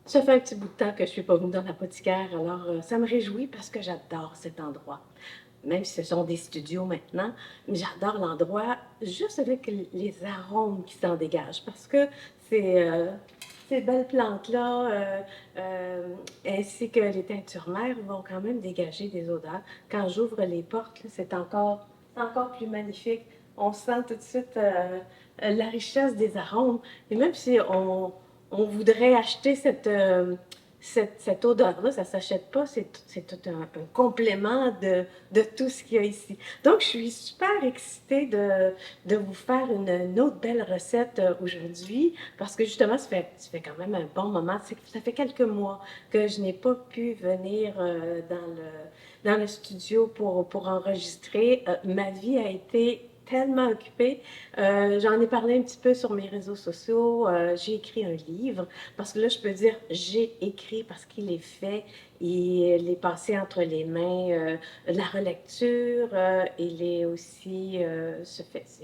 Ça fait un petit bout de temps que je suis pas venue dans l'apothicaire, alors ça me réjouit parce que j'adore cet endroit. Même si ce sont des studios maintenant, mais j'adore l'endroit juste avec les arômes qui s'en dégagent parce que c'est ces belles plantes-là, ainsi que les teintures mères vont quand même dégager des odeurs. Quand j'ouvre les portes, c'est encore plus magnifique. On sent tout de suite la richesse des arômes. Et même si on voudrait acheter cette odeur-là, ça ne s'achète pas, c'est tout un complément de tout ce qu'il y a ici. Donc, je suis super excitée de vous faire une autre belle recette aujourd'hui, parce que justement, ça fait quand même un bon moment. Ça fait quelques mois que je n'ai pas pu venir dans le studio pour enregistrer. Ma vie a été tellement occupée. J'en ai parlé un petit peu sur mes réseaux sociaux. J'ai écrit un livre parce que là, je peux dire j'ai écrit parce qu'il est fait. Il est passé entre les mains la relecture. Il est aussi s'est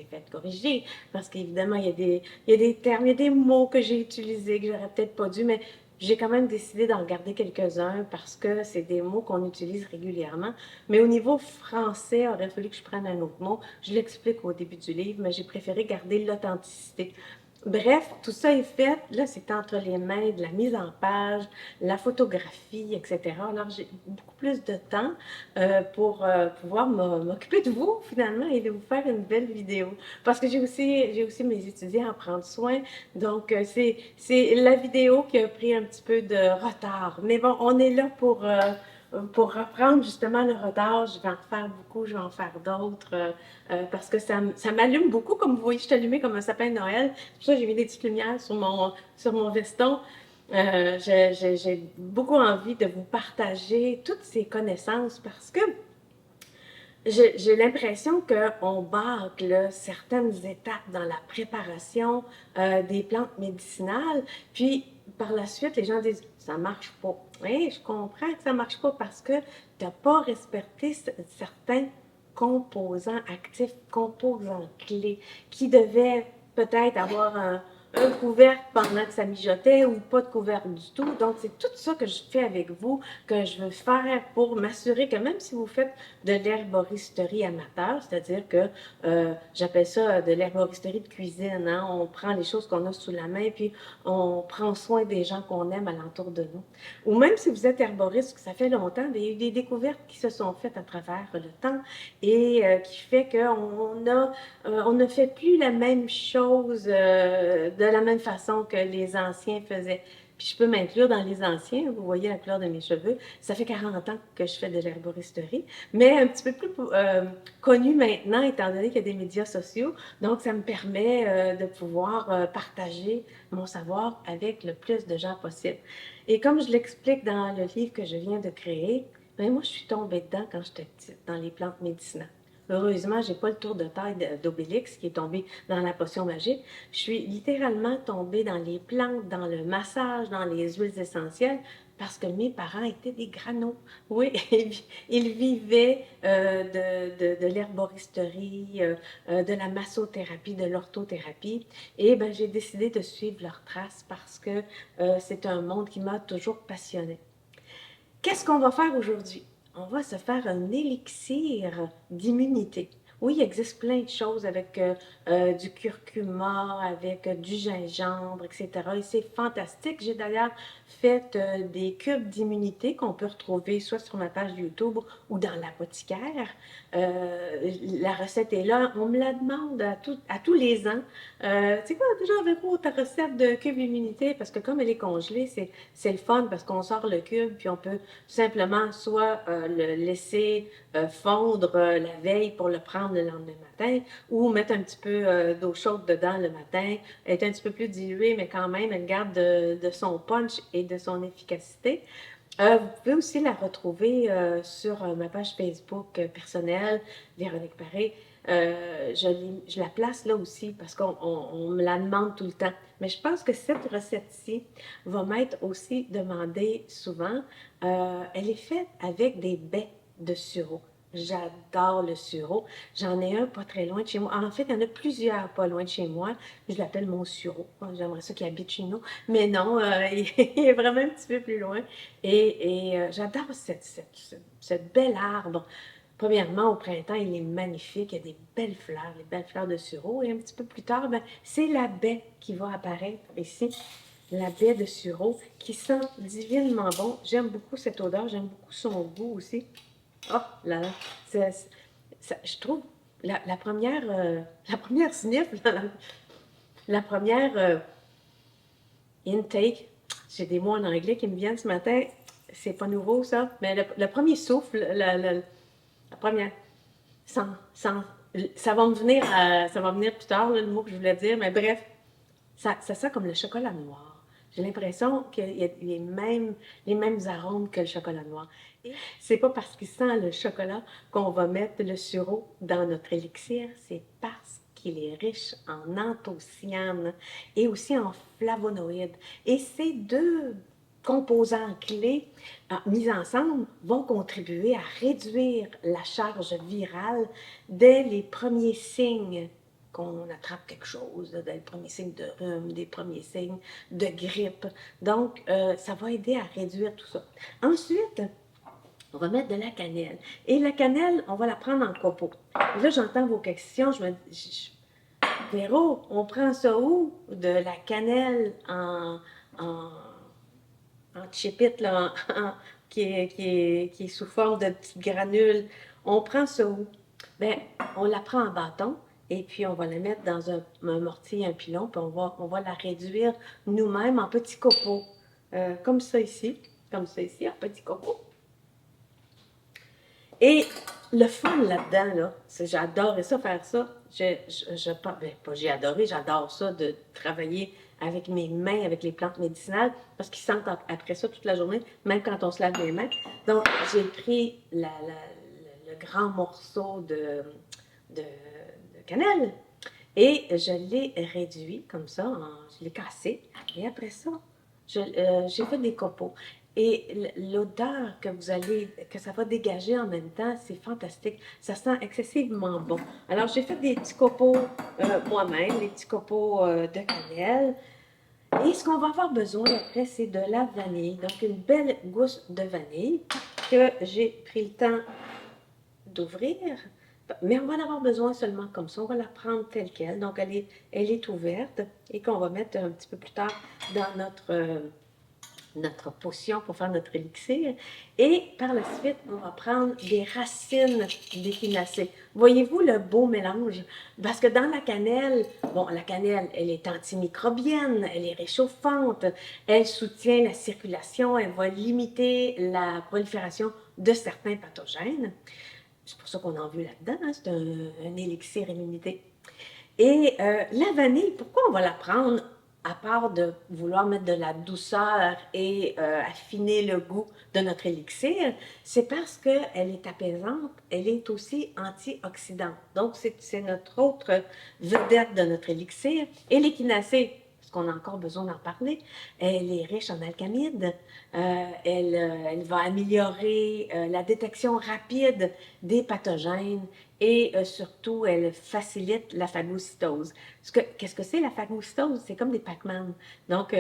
fait corriger parce qu'évidemment, il y a des termes, il y a des mots que j'ai utilisés que j'aurais peut-être pas dû, mais j'ai quand même décidé d'en garder quelques-uns parce que c'est des mots qu'on utilise régulièrement. Mais au niveau français, il aurait fallu que je prenne un autre mot. Je l'explique au début du livre, mais j'ai préféré garder l'authenticité. Bref, tout ça est fait. Là, c'est entre les mains de la mise en page, la photographie, etc. Alors, j'ai beaucoup plus de temps pour pouvoir m'occuper de vous, finalement, et de vous faire une belle vidéo. Parce que j'ai aussi mes étudiants à prendre soin. Donc, c'est la vidéo qui a pris un petit peu de retard. Mais bon, on est là pour reprendre justement le retard. Je vais en faire beaucoup, je vais en faire d'autres. Parce que ça m'allume beaucoup. Comme vous voyez, je suis allumée comme un sapin de Noël. C'est pour ça que j'ai mis des petites lumières sur mon veston. J'ai beaucoup envie de vous partager toutes ces connaissances parce que j'ai l'impression qu'on bâcle certaines étapes dans la préparation des plantes médicinales, puis par la suite, les gens disent ça marche pas. Oui, je comprends que ça marche pas parce que tu n'as pas respecté certains composants actifs, composants clés qui devaient peut-être avoir un couvercle pendant que ça mijotait ou pas de couvercle du tout. Donc, c'est tout ça que je fais avec vous, que je veux faire pour m'assurer que même si vous faites de l'herboristerie amateur, c'est-à-dire que j'appelle ça de l'herboristerie de cuisine, hein? On prend les choses qu'on a sous la main, puis on prend soin des gens qu'on aime alentour de nous. Ou même si vous êtes herboriste, que ça fait longtemps, il y a eu des découvertes qui se sont faites à travers le temps et qui fait on ne fait plus la même chose de la même façon que les anciens faisaient. Puis je peux m'inclure dans les anciens, vous voyez la couleur de mes cheveux. Ça fait 40 ans que je fais de l'herboristerie, mais un petit peu plus connu maintenant, étant donné qu'il y a des médias sociaux. Donc, ça me permet de pouvoir partager mon savoir avec le plus de gens possible. Et comme je l'explique dans le livre que je viens de créer, ben moi, je suis tombée dedans quand j'étais petite, dans les plantes médicinales. Heureusement, j'ai pas le tour de taille d'Obélix qui est tombé dans la potion magique. Je suis littéralement tombée dans les plantes, dans le massage, dans les huiles essentielles, parce que mes parents étaient des granos. Oui, ils vivaient de l'herboristerie, de la massothérapie, de l'orthothérapie. Et ben, j'ai décidé de suivre leurs traces parce que c'est un monde qui m'a toujours passionnée. Qu'est-ce qu'on va faire aujourd'hui? On va se faire un élixir d'immunité. Oui, il existe plein de choses avec du curcuma, avec du gingembre, etc. Et c'est fantastique. J'ai d'ailleurs fait des cubes d'immunité qu'on peut retrouver soit sur ma page YouTube ou dans l'apothicaire. La recette est là. On me la demande à tous les ans. C'est quoi déjà Véro, ta recette de cube d'immunité? Parce que comme elle est congelée, c'est le fun parce qu'on sort le cube puis on peut tout simplement soit le laisser fondre la veille pour le prendre le lendemain matin ou mettre un petit peu d'eau chaude dedans le matin. Elle est un petit peu plus diluée, mais quand même, elle garde de son punch et de son efficacité. Vous pouvez aussi la retrouver sur ma page Facebook personnelle, Véronique Paré. Je la place là aussi parce qu'on me la demande tout le temps. Mais je pense que cette recette-ci va m'être aussi demandée souvent. Elle est faite avec des baies de sureau. J'adore le sureau. J'en ai un pas très loin de chez moi. En fait, il y en a plusieurs pas loin de chez moi. Je l'appelle mon sureau. Moi, j'aimerais ça qu'il habite chez nous. Mais non, il est vraiment un petit peu plus loin. J'adore ce bel arbre. Premièrement, au printemps, il est magnifique. Il y a des belles fleurs, les belles fleurs de sureau. Et un petit peu plus tard, ben, c'est la baie qui va apparaître ici. La baie de sureau qui sent divinement bon. J'aime beaucoup cette odeur. J'aime beaucoup son goût aussi. Oh là là, je trouve la première sniff, la première intake, j'ai des mots en anglais qui me viennent ce matin, c'est pas nouveau ça, mais le premier souffle, la première, sans, sans, ça va venir plus tard, là, le mot que je voulais dire, mais bref, ça sent comme le chocolat noir. J'ai l'impression qu'il y a les mêmes arômes que le chocolat noir. C'est pas parce qu'il sent le chocolat qu'on va mettre le sureau dans notre élixir, c'est parce qu'il est riche en anthocyanes et aussi en flavonoïdes. Et ces deux composants clés mis ensemble vont contribuer à réduire la charge virale dès les premiers signes qu'on attrape quelque chose, dès les premiers signes de rhume, des premiers signes de grippe. Donc, ça va aider à réduire tout ça. Ensuite, on va mettre de la cannelle. Et la cannelle, on va la prendre en copeaux. Et là, j'entends vos questions. Je me dis, Véro, on prend ça où? De la cannelle en, en chipit, là, qui est sous forme de petites granules. On prend ça où? Bien, on la prend en bâton et puis on va la mettre dans un mortier, un pilon, puis on va la réduire nous-mêmes en petits copeaux. Comme ça ici, en petits copeaux. Et le fun là-dedans, là, c'est j'ai adoré ça, faire ça. Ben, pas j'ai adoré, j'adore ça de travailler avec mes mains, avec les plantes médicinales, parce qu'ils sentent après ça toute la journée, même quand on se lave les mains. Donc, j'ai pris le grand morceau de cannelle et je l'ai réduit comme ça, je l'ai cassé. Et après ça, j'ai fait des copeaux. Et l'odeur que ça va dégager en même temps, c'est fantastique. Ça sent excessivement bon. Alors, j'ai fait des petits copeaux moi-même, des petits copeaux de cannelle. Et ce qu'on va avoir besoin après, c'est de la vanille. Donc, une belle gousse de vanille que j'ai pris le temps d'ouvrir. Mais on va en avoir besoin seulement comme ça. On va la prendre telle qu'elle. Donc, elle est ouverte et qu'on va mettre un petit peu plus tard dans notre potion pour faire notre élixir. Et par la suite, on va prendre des racines d'échinacée. Voyez-vous le beau mélange? Parce que dans la cannelle, bon, la cannelle, elle est antimicrobienne, elle est réchauffante, elle soutient la circulation, elle va limiter la prolifération de certains pathogènes. C'est pour ça qu'on en veut là-dedans, hein? C'est un élixir immunité. Et la vanille, pourquoi on va la prendre à part de vouloir mettre de la douceur et affiner le goût de notre élixir? C'est parce qu'elle est apaisante, elle est aussi antioxydante. Donc, c'est notre autre vedette de notre élixir. Et l'échinacée, parce qu'on a encore besoin d'en parler, elle est riche en alcamides. Elle va améliorer la détection rapide des pathogènes et surtout, elle facilite la phagocytose. Qu'est-ce que c'est la phagocytose? C'est comme des Pac-Man. Donc,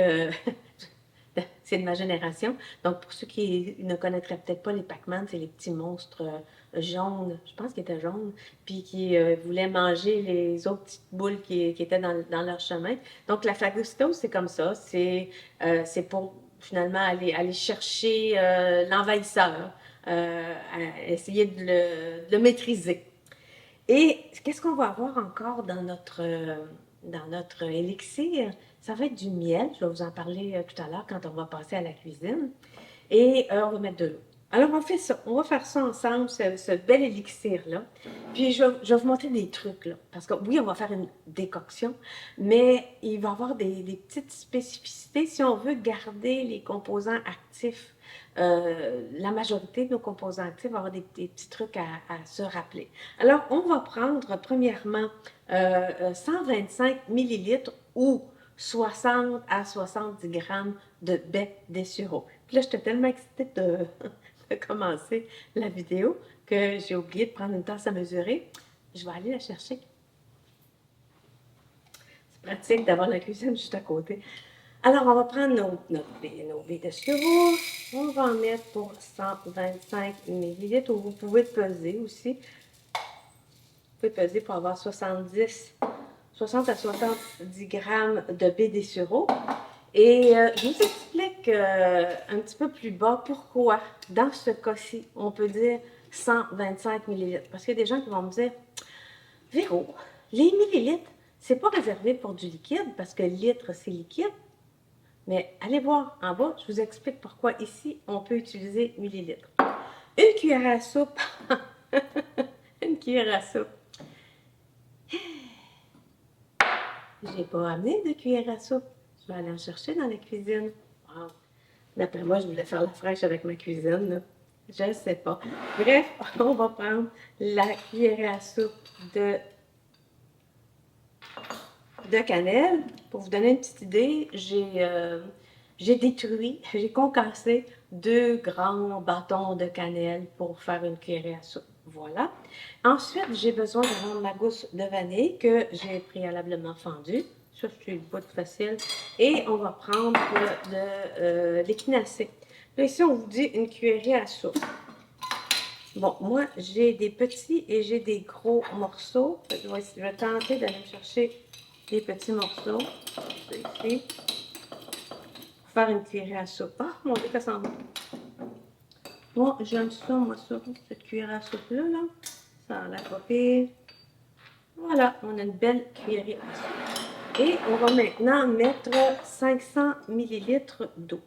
c'est de ma génération. Donc, pour ceux qui ne connaîtraient peut-être pas les Pac-Man, c'est les petits monstres jaunes, je pense qu'ils étaient jaunes, puis qui voulaient manger les autres petites boules qui étaient dans leur chemin. Donc, la phagocytose, c'est comme ça. C'est pour finalement aller chercher l'envahisseur, essayer de le maîtriser. Et qu'est-ce qu'on va avoir encore dans notre élixir? Ça va être du miel, je vais vous en parler tout à l'heure quand on va passer à la cuisine. Et on va mettre de l'eau. Alors, on fait ça, on va faire ça ensemble, ce bel élixir-là. Puis, je vais vous montrer des trucs, là. Parce que oui, on va faire une décoction, mais il va y avoir des petites spécificités si on veut garder les composants actifs. La majorité de nos composants actifs va avoir des petits trucs à se rappeler. Alors, on va prendre premièrement 125 millilitres ou 60 à 70 grammes de baie des sureaux. Puis là, j'étais tellement excitée de commencer la vidéo que j'ai oublié de prendre une tasse à mesurer. Je vais aller la chercher. C'est pratique d'avoir la cuisine juste à côté. Alors, on va prendre nos billes de sirop. On va en mettre pour 125 ml, ou vous pouvez peser aussi. Vous pouvez peser pour avoir 60 à 70 grammes de baies de sirop. Et je vous explique un petit peu plus bas pourquoi, dans ce cas-ci, on peut dire 125 millilitres. Parce qu'il y a des gens qui vont me dire, Véro, les millilitres, c'est pas réservé pour du liquide, parce que litre, c'est liquide. Mais allez voir en bas, je vous explique pourquoi ici, on peut utiliser millilitres. Une cuillère à soupe. Une cuillère à soupe. J'ai pas amené de cuillère à soupe. Je vais aller en chercher dans la cuisine. Wow. D'après moi, je voulais faire la fraîche avec ma cuisine, là. Je ne sais pas. Bref, on va prendre la cuillère à soupe de cannelle. Pour vous donner une petite idée, j'ai concassé 2 grands bâtons de cannelle pour faire une cuillère à soupe. Voilà. Ensuite, j'ai besoin de prendre ma gousse de vanille que j'ai préalablement fendue. Ça, c'est une bout facile. Et on va prendre de l'équinacée. Là, ici, on vous dit une cuillerée à soupe. Bon, moi, j'ai des petits et j'ai des gros morceaux. Je vais tenter d'aller me chercher des petits morceaux. Ici. Pour faire une cuillerée à soupe. Ah, mon Dieu, ça sent bon. Bon, j'aime ça, moi, ça. Cette cuillère à soupe-là, là. Ça a l'air pas pire. Voilà, on a une belle cuillerée à soupe. Et on va maintenant mettre 500 ml d'eau.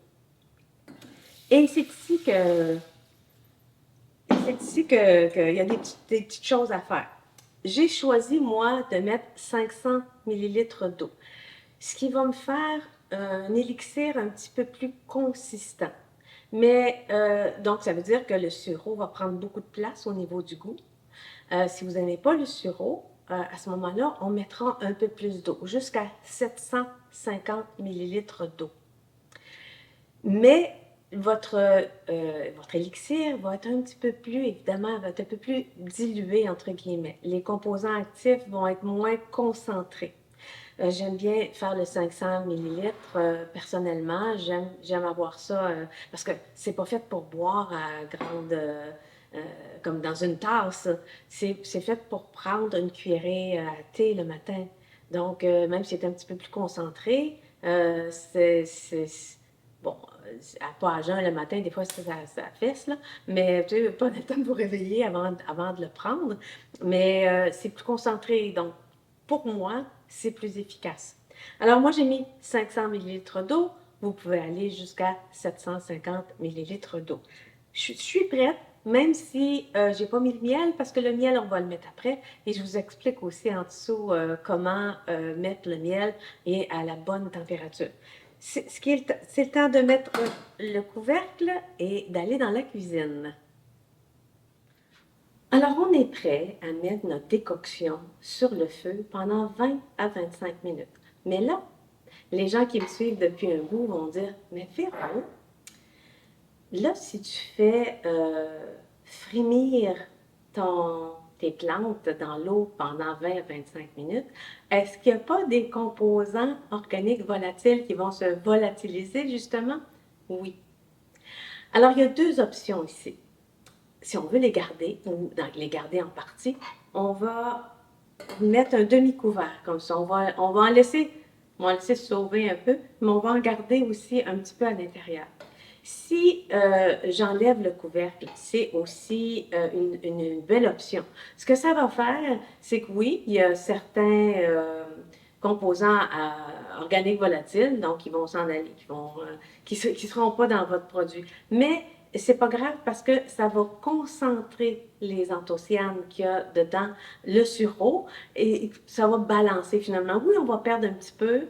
Et c'est ici que qu'il y a des petites choses à faire. J'ai choisi, moi, de mettre 500 ml d'eau, ce qui va me faire un élixir un petit peu plus consistant. Mais, donc, ça veut dire que le sirop va prendre beaucoup de place au niveau du goût. Si vous n'aimez pas le sirop, à ce moment-là, on mettra un peu plus d'eau, jusqu'à 750 ml d'eau. Mais votre élixir va être un petit peu plus, évidemment, va être un peu plus dilué, entre guillemets. Les composants actifs vont être moins concentrés. J'aime bien faire le 500 ml. Personnellement, j'aime avoir ça parce que c'est pas fait pour boire à grande, comme dans une tasse. C'est fait pour prendre une cuillerée à thé le matin. Donc, même si c'est un petit peu plus concentré, bon, pas à jeun le matin, des fois ça fesse, là, mais tu sais, pas le temps de vous réveiller avant de le prendre. Mais c'est plus concentré, donc pour moi, c'est plus efficace. Alors moi, j'ai mis 500 ml d'eau. Vous pouvez aller jusqu'à 750 ml d'eau. Je suis prête, même si j'ai pas mis le miel, parce que le miel, on va le mettre après. Et je vous explique aussi en dessous comment mettre le miel et à la bonne température. C'est le temps de mettre le couvercle et d'aller dans la cuisine. Alors, on est prêt à mettre notre décoction sur le feu pendant 20 à 25 minutes. Mais là, les gens qui me suivent depuis un bout vont dire, mais Véro, là, si tu fais frémir tes plantes dans l'eau pendant 20 à 25 minutes, est-ce qu'il n'y a pas des composants organiques volatiles qui vont se volatiliser, justement? Oui. Alors, il y a 2 options ici. Si on veut les garder, ou les garder en partie, on va mettre un demi-couvert comme ça. On va en laisser sauver un peu, mais on va en garder aussi un petit peu à l'intérieur. Si j'enlève le couvercle, c'est aussi une belle option. Ce que ça va faire, c'est que oui, il y a certains composants organiques volatiles, donc ils vont s'en aller, qui seront pas dans votre produit. Mais c'est pas grave parce que ça va concentrer les anthocyanes qu'il y a dedans, le sureau, et ça va balancer finalement. Oui, on va perdre un petit peu.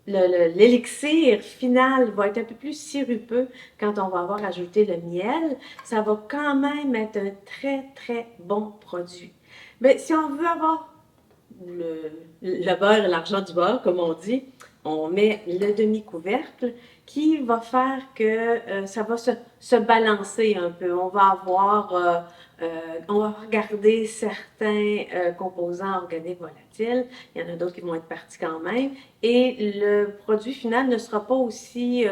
L'élixir final va être un peu plus sirupeux quand on va avoir ajouté le miel. Ça va quand même être un très, très bon produit. Mais si on veut avoir le beurre et l'argent du beurre, comme on dit, on met le demi-couvercle qui va faire que ça va se balancer un peu. On va regarder certains composants organiques volatiles. Il y en a d'autres qui vont être partis quand même. Et le produit final ne sera pas aussi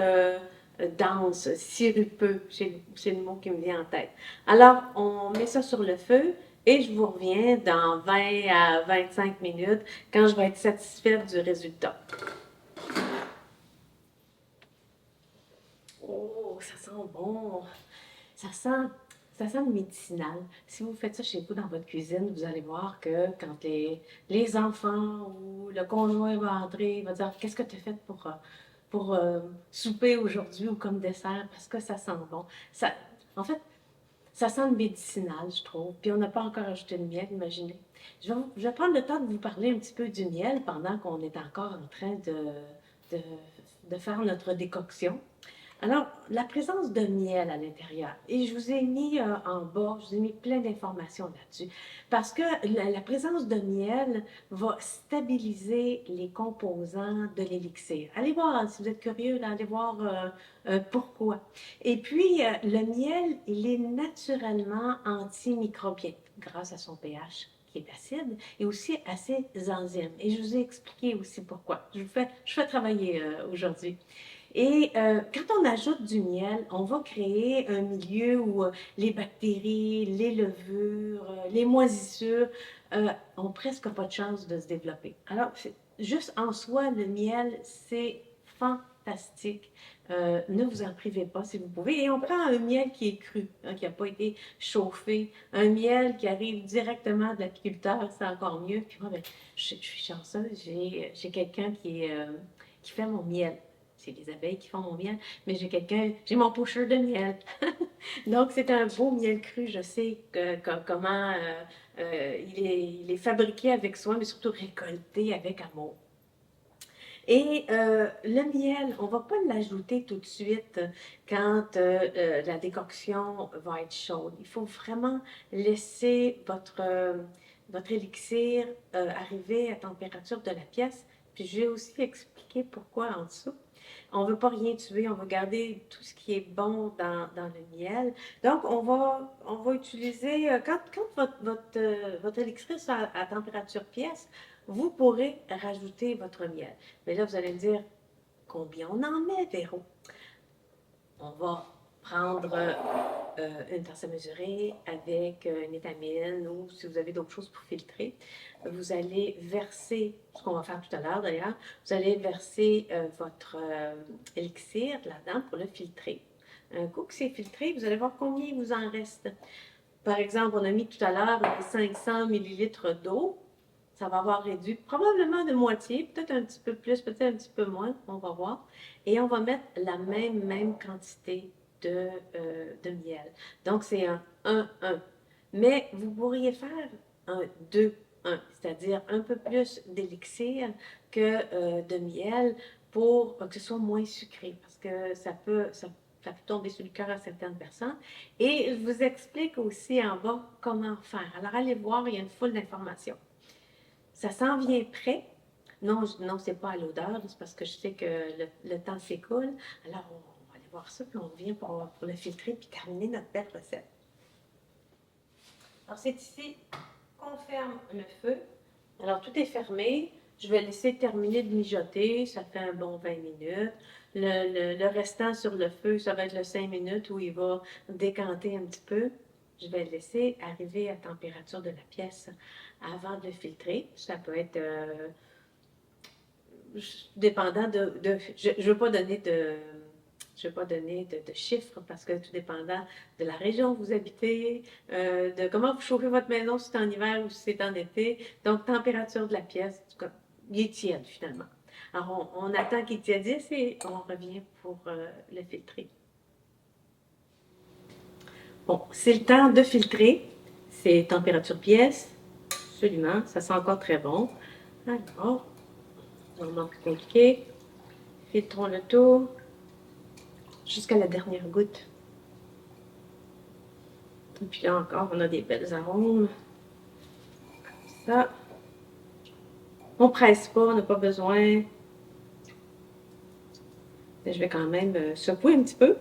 dense, sirupeux. C'est le mot qui me vient en tête. Alors, on met ça sur le feu. Et je vous reviens dans 20 à 25 minutes quand je vais être satisfaite du résultat. Oh, ça sent bon. Ça sent, ça sent le médicinal. Si vous faites ça chez vous dans votre cuisine, vous allez voir que quand les enfants ou le conjoint va entrer, il va dire qu'est-ce que tu as fait pour souper aujourd'hui ou comme dessert parce que ça sent bon. Ça, en fait, ça sent le médicinal, je trouve. Puis on n'a pas encore ajouté de miel, imaginez. Je vais prendre le temps de vous parler un petit peu du miel pendant qu'on est encore en train de, de faire notre décoction. Alors, la présence de miel à l'intérieur, et je vous ai mis en bas, je vous ai mis plein d'informations là-dessus, parce que la présence de miel va stabiliser les composants de l'élixir. Allez voir, hein, si vous êtes curieux, là, allez voir pourquoi. Et puis, le miel, il est naturellement antimicrobien grâce à son pH qui est acide et aussi à ses enzymes. Et je vous ai expliqué aussi pourquoi. Je fais travailler aujourd'hui. Et quand on ajoute du miel, on va créer un milieu où les bactéries, les levures, les moisissures ont presque pas de chance de se développer. Alors, juste en soi, le miel, c'est fantastique. Ne vous en privez pas si vous pouvez. Et on prend un miel qui est cru, hein, qui n'a pas été chauffé. Un miel qui arrive directement de l'apiculteur, c'est encore mieux. Puis moi, ben, je suis chanceuse, j'ai quelqu'un qui fait mon miel. C'est les abeilles qui font mon miel, mais j'ai mon pocheur de miel. Donc, c'est un beau miel cru. Je sais comment il est fabriqué avec soin, mais surtout récolté avec amour. Et le miel, on ne va pas l'ajouter tout de suite quand la décoction va être chaude. Il faut vraiment laisser votre élixir arriver à température de la pièce. Puis je vais aussi expliquer pourquoi en dessous. On ne veut pas rien tuer, on va garder tout ce qui est bon dans le miel. Donc, on va utiliser, quand votre élixir est à température pièce, vous pourrez rajouter votre miel. Mais là, vous allez me dire, combien on en met, Véro? On va prendre une tasse à mesurer avec une étamine ou si vous avez d'autres choses pour filtrer. Vous allez verser, ce qu'on va faire tout à l'heure d'ailleurs, vous allez verser votre élixir là-dedans pour le filtrer. Un coup que c'est filtré, vous allez voir combien il vous en reste. Par exemple, on a mis tout à l'heure 500 millilitres d'eau. Ça va avoir réduit probablement de moitié, peut-être un petit peu plus, peut-être un petit peu moins, on va voir. Et on va mettre la même quantité de miel. Donc, c'est un 1-1. Mais vous pourriez faire un 2-1, c'est-à-dire un peu plus d'élixir que de miel pour que ce soit moins sucré, parce que ça peut tomber sur le cœur à certaines personnes. Et je vous explique aussi en bas comment faire. Alors, allez voir, il y a une foule d'informations. Ça s'en vient prêt. Non, non, c'est pas à l'odeur, c'est parce que je sais que le temps s'écoule. Alors, on va aller voir ça, puis on revient pour le filtrer, puis terminer notre belle recette. Alors, c'est ici qu'on ferme le feu. Alors, tout est fermé. Je vais laisser terminer de mijoter. Ça fait un bon 20 minutes. Le restant sur le feu, ça va être le 5 minutes où il va décanter un petit peu. Je vais le laisser arriver à température de la pièce avant de le filtrer. Ça peut être dépendant je ne veux pas donner de chiffres parce que tout dépendant de la région où vous habitez, de comment vous chauffez votre maison, si c'est en hiver ou si c'est en été. Donc, température de la pièce, en tout cas, il est tiède finalement. Alors, on attend qu'il tiédisse et on revient pour le filtrer. Bon, c'est le temps de filtrer. C'est température pièce. Absolument, ça sent encore très bon. Alors, moment plus compliqué. Filtrons le tout jusqu'à la dernière goutte. Et puis là encore, on a des belles arômes. Comme ça. On ne presse pas, on n'a pas besoin. Je vais quand même secouer un petit peu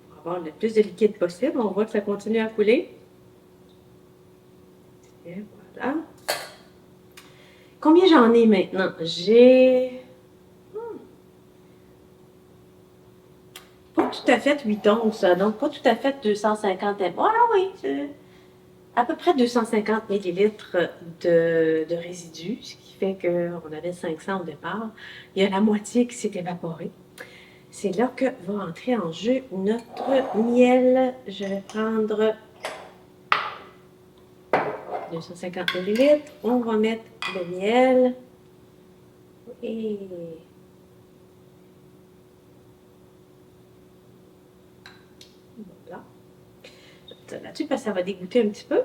pour avoir le plus de liquide possible. On voit que ça continue à couler. Et voilà. Combien j'en ai maintenant? J'ai pas tout à fait 8 onces, donc pas tout à fait 250 ml. Ah oui, c'est à peu près 250 millilitres de résidus, ce qui fait qu'on avait 500 au départ. Il y a la moitié qui s'est évaporée. C'est là que va entrer en jeu notre miel. Je vais prendre 250 millilitres. On va mettre le miel. Et voilà. Je vais mettre là-dessus parce que ça va dégoûter un petit peu.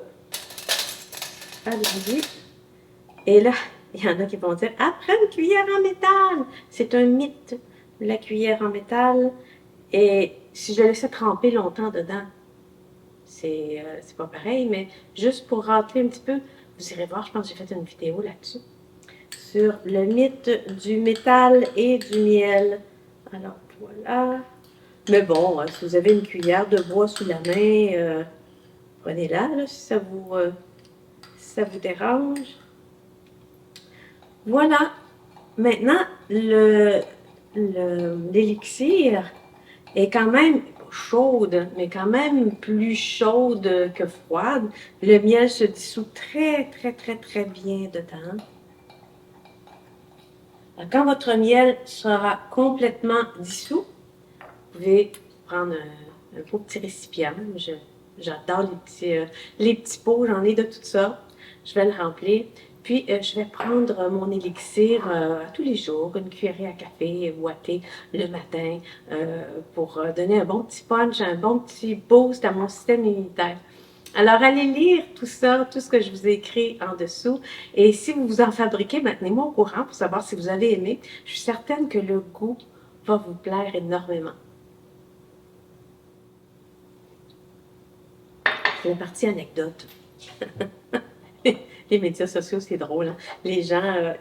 Allez-y. Et là, il y en a qui vont dire, après une cuillère en métal. C'est un mythe, la cuillère en métal. Et si je le laissais tremper longtemps dedans, c'est pas pareil, mais juste pour rentrer un petit peu, vous irez voir, je pense que j'ai fait une vidéo là-dessus, sur le mythe du métal et du miel. Alors, voilà. Mais bon, si vous avez une cuillère de bois sous la main, prenez-la, si ça vous dérange. Voilà. Maintenant, l'élixir est quand même chaude, mais quand même plus chaude que froide. Le miel se dissout très, très, très, très bien dedans. Alors, quand votre miel sera complètement dissous, vous pouvez prendre un beau petit récipient. J'adore les petits pots, j'en ai de toutes sortes. Je vais le remplir. Puis, je vais prendre mon élixir tous les jours, une cuillerée à café ou à thé le matin pour donner un bon petit punch, un bon petit boost à mon système immunitaire. Alors, allez lire tout ça, tout ce que je vous ai écrit en dessous. Et si vous en fabriquez, maintenez-moi au courant pour savoir si vous avez aimé. Je suis certaine que le goût va vous plaire énormément. C'est la partie anecdote. Les médias sociaux, c'est drôle. Hein? Les gens,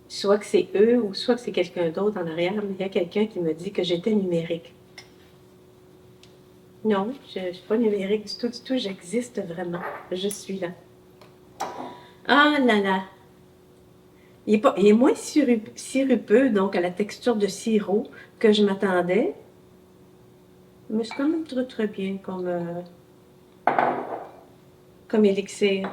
soit que c'est eux ou soit que c'est quelqu'un d'autre en arrière, mais il y a quelqu'un qui me dit que j'étais numérique. Non, je ne suis pas numérique du tout, j'existe vraiment. Je suis là. Ah là là! Il est moins sirupeux, donc à la texture de sirop que je m'attendais. Mais c'est quand même très très bien comme élixir.